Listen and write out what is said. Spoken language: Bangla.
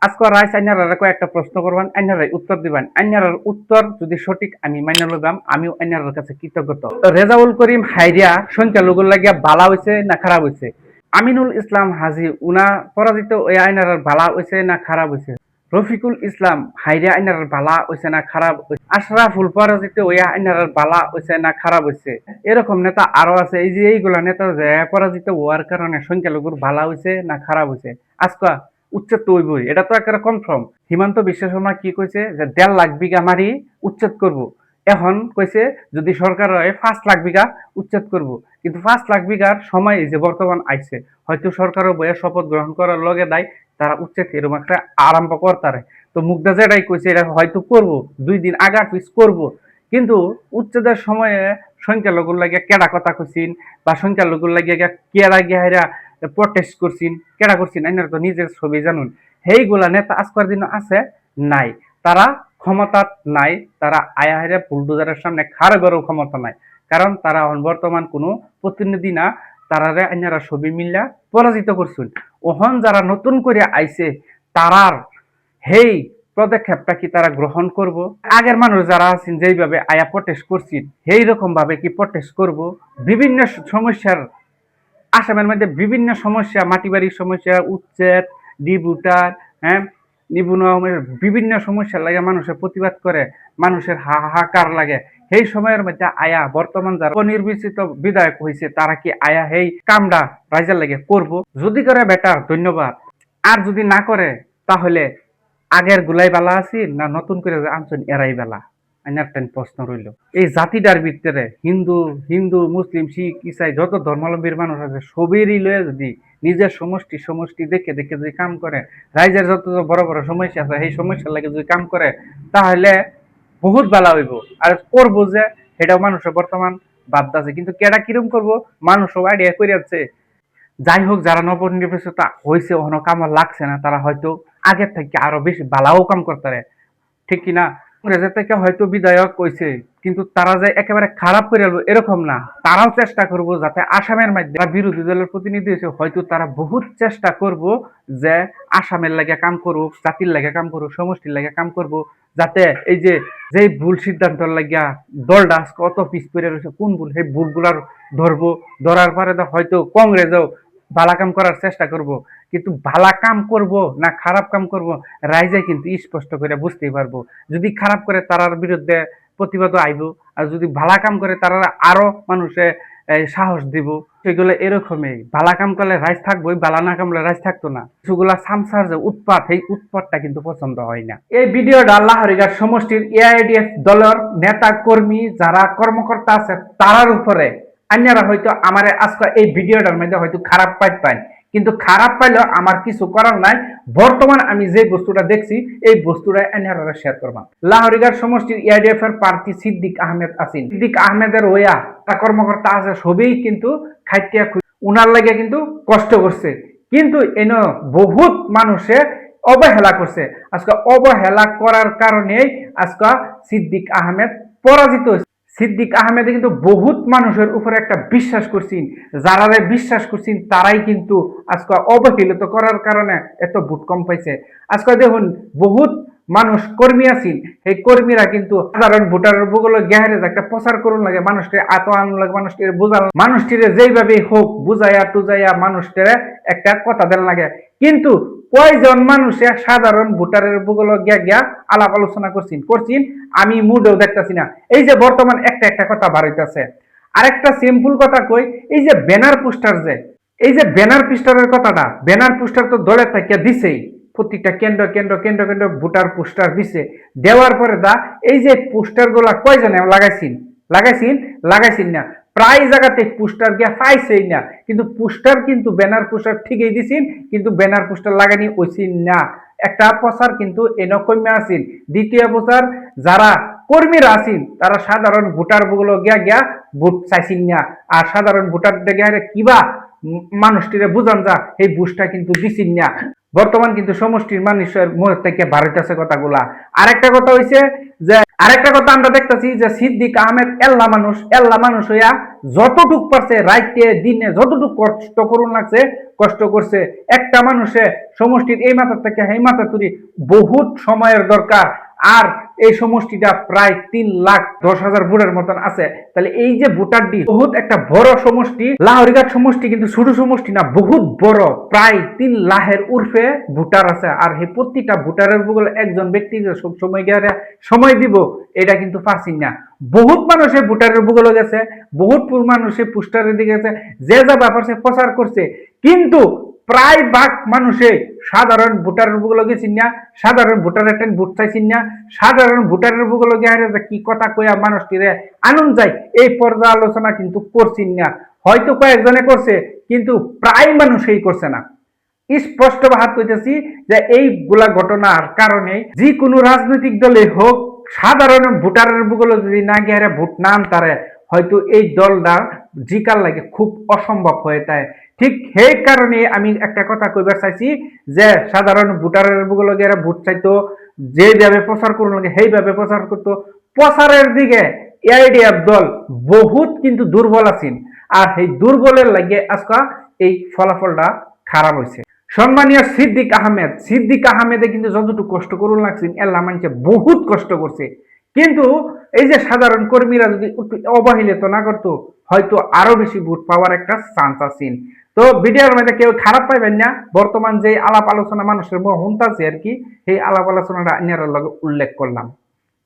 আজকে রাইস আইনারা কয়েকটা প্রশ্ন করবেন, আইনারাই উত্তর দিবেন। আইনারার উত্তর যদি সঠিক আমি মাইনা লইবাম, আমিও আইনারার কাছে কৃতজ্ঞত। রেজাউল করিম হাইরিয়া সংখ্যালঘুর লাগিয়া বালা হইছে না খারাপ হইছে? আমিনুল ইসলাম হাজি উনা পরাজিত ওই আইনারার বালা হইছে না খারাপ হইছে? রফিকুল ইসলাম হাইরিয়া আইনারার বালা হইছে না খারাপ হইছে? আশরাফুল পরাজিত ওই আইনারার বালা হইছে না খারাপ হইছে? এরকম নেতা আরো আছে। এই যে এইগুলা নেতা যে পরাজিত হওয়ার কারণে সংখ্যালঘুর বালা হইছে না খারাপ হইছে, আজকা উচ্ছেদ তো হইবই, এটা তো একেবারে কনফার্ম। হিমন্ত বিশ্ব শর্মা কি কইছে যে 1.5 লাখ বিঘা মারি উচ্ছেদ করব। এখন কইছে যদি সরকার হয় 5 লাখ বিঘা উচ্ছেদ করব। কিন্তু 5 লাখ বিঘার সময় এই যে বর্তমান আইছে, হয়তো সরকারও বইয়ে শপথ গ্রহণ করার লগে দায় তারা উচ্ছেদ এরকম একটা আরম্ভ করতারে। তো মুগ্ধা যেটাই কইছে এটা হয়তো করব, 2 দিন আগা পিছ করব। কিন্তু উচ্ছেদের সময়ে সংখ্যালঘুর লাগিয়া কেডা কথা কইছিন বা সংখ্যালঘুর লাগিয়া কেডা গিয়া প্রটেস্ট করছিন, কেডা করছিন, আইনারা তো নিজের ছবি জানুন। সেইগুলা নেতা আজকের দিন আছে নাই, তারা ক্ষমতা নাই, তারা আয়া হেরা বুলডোজারের সামনে খাড়াবেরও ক্ষমতা নাই। কারণ তারা বর্তমান কোনো প্রতিনিধি না, তারারে আইনারা ছবি মিল্লা পরাজিত করছেন। ওহন যারা নতুন করে আইছে তারার হেই পদক্ষেপটা কি তারা গ্রহণ করব? আগের মানুষ যারা আছেন যেইভাবে আয়া প্রটেস্ট করছেন সেই রকম ভাবে কি প্রটেস্ট করব? বিভিন্ন সমস্যার আসামের মধ্যে বিভিন্ন সমস্যা, মাটিবাড়ির সমস্যা, উচ্ছেদ, ডিবুটার, হ্যাঁ, বিভিন্ন সমস্যা লাগে মানুষের প্রতিবাদ করে, মানুষের হাহাকার লাগে। সেই সময়ের মধ্যে আয়া বর্তমান যারা অনির্বাচিত বিধায়ক হয়েছে তারা কি আয়া সেই কামটা রাইজার লাগে করব? যদি করে বেটার, ধন্যবাদ। আর যদি না করে তাহলে আগের গুলাই বেলা আছি না নতুন করে আনছেন এরাই বেলা? একটা প্রশ্ন রইল। এই জাতিটার ভিতরে হিন্দু হিন্দু মুসলিম শিখ ইসাই যত ধর্মাবলম্বীর মানুষ আছে সবেরই লয়ে যদি নিজের সমষ্টি সমষ্টি দেখে দেখে যদি কাম করে, রাইজের যত বড় বড় সমস্যা আছে সেই সমস্যার লাগে যদি কাম করে, তাহলে বহুত বেলা হইব। আর করবো যে সেটাও মানুষের বর্তমান বাধ্য। কিন্তু কেডা কিরম করবো মানুষও আইডিয়া করে যাচ্ছে। যাই হোক, যারা নবনির্বাচিত হয়েছে ওখানে কাম লাগছে না, তারা হয়তো আগের থেকে আরো বেশি বালাও কাম করতে, ঠিক কিনা? কংগ্রেসের থেকে হয়তো বিধায়ক কইছে, কিন্তু তারা যে একেবারে খারাপ করে এরকম না। তারাও চেষ্টা করব যাতে আসামের মধ্যে বিরোধী দলের প্রতিনিধি হয়েছে, হয়তো তারা বহুত চেষ্টা করব যে আসামের লাগে কাম করুক, জাতির লাগে কাম করুক, সমষ্টির লাগে কাম করব, যাতে এই যে যেই ভুল সিদ্ধান্ত লাগিয়া দলটা কত পিছ পড়ে রয়েছে, কোন ভুল সেই ভুলগুলার ধরবো, ধরার পরে হয়তো কংগ্রেসও ভালা কাম করার চেষ্টা করব। কিন্তু ভালা কাম করব না খারাপ কাম করব রাইজে কিন্তু স্পষ্ট করে বুঝতেই পারবো। যদি খারাপ করে তারার বিরুদ্ধে প্রতিবাদ আইব, আর যদি ভালা কাম করে তারা আরো মানুষে সাহস দিব। সেগুলো এরকমই, ভালা কাম করলে রাইজ থাকবোই, ভালা না কামলে রাইজ থাকতো না। কিছুগুলা সামসার যে উৎপাত, এই উৎপাতটা কিন্তু পছন্দ হয় না। এই ভিডিওটা লাহরিঘাট সমষ্টির এআইডিএফ দলের নেতা কর্মী যারা কর্মকর্তা আছে তারার উপরে। আন্যারা হয়তো আমার আজকে এই ভিডিওটার মধ্যে হয়তো খারাপ পাই, কিন্তু খারাপ পাইলেও আমার কিছু করার নাই। বর্তমান আমি যে বস্তুটা দেখছি এই বস্তুটা আন্যারা শেয়ার করবা। লাহরিঘাট সমষ্টির এআইডিএফ এর প্রার্থী সিদ্দিক আহমেদ আছেন, সিদ্দিক আহমেদের ওয়া কর্মকর্তা আছে, সবই কিন্তু খাইটিয়া উনার লাগে কিন্তু কষ্ট করছে। কিন্তু এন বহুত মানুষে অবহেলা করছে। আজকে অবহেলা করার কারণেই আজকে সিদ্দিক আহমেদ পরাজিত হয়েছে। সিদ্দিক আহমেদে কিন্তু বহুত মানুষের উপরে একটা বিশ্বাস করছেন, যারা বিশ্বাস করছেন তারাই কিন্তু আজকে অবহেলিত করার কারণে এত ভোট কম পাইছে। আজকে দেখুন বহুত মানুষ কর্মী আছেন, এই কর্মীরা কিন্তু সাধারণ ভোটারের বুগলে গেহারে একটা প্রচার করুন লাগে, মানুষকে আত আনু লাগে, মানুষকে বোঝান, মানুষটিরে যেইভাবে হোক বুঝাইয়া টুজাইয়া মানুষটিরে একটা কথা দেন লাগে। কিন্তু কয়জন মানুষে সাধারণ ভোটারের বুগল গিয়া গিয়া আলাপ আলোচনা করছেন আমি মুডেও দেখতেছি না। এই যে বর্তমান একটা একটা কথা বাড়াইতেছে। আরেকটা সিম্পল কথা কই, এই যে ব্যানার পোস্টার, যে এই যে ব্যানার পোস্টারের কথাটা, ব্যানার পোস্টার তো দলে থাকিয়া দিছেই, প্রত্যেকটা কেন্দ্র কেন্দ্র কেন্দ্র কেন্দ্র ভোটার পোস্টার দিছে। দেওয়ার পরে এই যে পোস্টার গুলা কয়জনে লাগাইছেন না, প্রায় জায়গাতে পোস্টার গিয়া পাইছেই না। কিন্তু পোস্টার কিন্তু ব্যানার পোস্টার ঠিকই দিছেন, কিন্তু ব্যানার পোস্টার লাগানি হইছেন না। একটা প্রচার কিন্তু এনকমে আছেন। দ্বিতীয় প্রচার, যারা কর্মীরা আছেন তারা সাধারণ ভোটার গুলো গিয়া গিয়া ভোট চাইছেন না, আর সাধারণ ভোটার গিয়া কিবা মানুষটিরে বুঝান যা এই বুঝটা কিন্তু দিছেন না। বর্তমান কিন্তু সমষ্টির মানুষের মুখ থেকে বাড়িতেছে কথাগুলা। আরেকটা কথা হইছে, যে আরেকটা কথা আমরা দেখতেছি যে সিদ্দিক আহমেদ এল্লা মানুষ হইয়া যতটুক পারছে রাইতে দিনে যতটুক কষ্ট করুন লাগছে কষ্ট করছে। একটা মানুষে সমষ্টির এই মাথা থেকে এই মাথা তুলি বহুত সময়ের দরকার, আর এই সমষ্টিটা প্রায় 3,10,000 ভোটের মতন আছে। তাহলে এই যে ভোটারটি বহুত একটা বড় সমষ্টি, লাহরিঘাট সমষ্টি কিন্তু ছোট সমষ্টি না, বহুত বড়, প্রায় 3 লাখের উর্ফে ভোটার আছে। আর এই প্রত্যেকটা ভোটারের বগলে একজন ব্যক্তি যে সব সময় গিয়ে সময় দিব এটা কিন্তু পারছি না। বহুত মানুষে ভোটারের বগলে গেছে, বহুত মানুষে পোস্টারের দিকে গেছে, যে যা ব্যাপারছে প্রচার করছে, কিন্তু প্রায় ভাগ মানুষে সাধারণ ভোটারের বুগুলো গেছেন না, সাধারণ ভোটারের একটা ভোট চাইছেন না, সাধারণ ভোটারের বুগুলো গিয়ে কি কথা কইয়া মানুষটিরে আনন্দ যায় এই পর্যালোচনা কিন্তু করছেন না। হয়তো কয়েকজনে করছে, কিন্তু প্রায় মানুষই করছে না। স্পষ্ট ভাব কইতেছি যে এইগুলা ঘটনার কারণে যে কোনো রাজনৈতিক দলে হোক, সাধারণ ভোটারের বুগুলো যদি না গিয়ে ভোট না আনতারে, হয়তো এই দলটা জিকার লাগে খুব অসম্ভব হয়ে যায়। ঠিক সেই কারণে আমি একটা কথা কইবার চাইছি যে সাধারণ ভোটারের বুগুলো গিয়ে ভোট চাইতো, যেভাবে প্রচার করুন লাগে সেইভাবে প্রচার করতো। প্রচারের দিকে এআইডিএফ দল বহুত কিন্তু দুর্বল আছেন, আর সেই দুর্বলের লাগে আজকা এই ফলাফলটা খারাপ হয়েছে। সম্মানীয় সিদ্দিক আহমেদে কিন্তু যতটুকু কষ্ট করুন লাগছেন এল্লা মানুষে বহুত কষ্ট করছে, কিন্তু এই যে সাধারণ কর্মীরা যদি অবহেলিত না করতো, হয়তো আরো বেশি ভোট পাওয়ার একটা চান্স আছে। তো ভিডিওর মধ্যে কেউ খারাপ পাইবেন না, বর্তমান যে আলাপ আলোচনা মানুষের মন আছে আর কি, সেই আলাপ আলোচনাটা আইনার লগে উল্লেখ করলাম।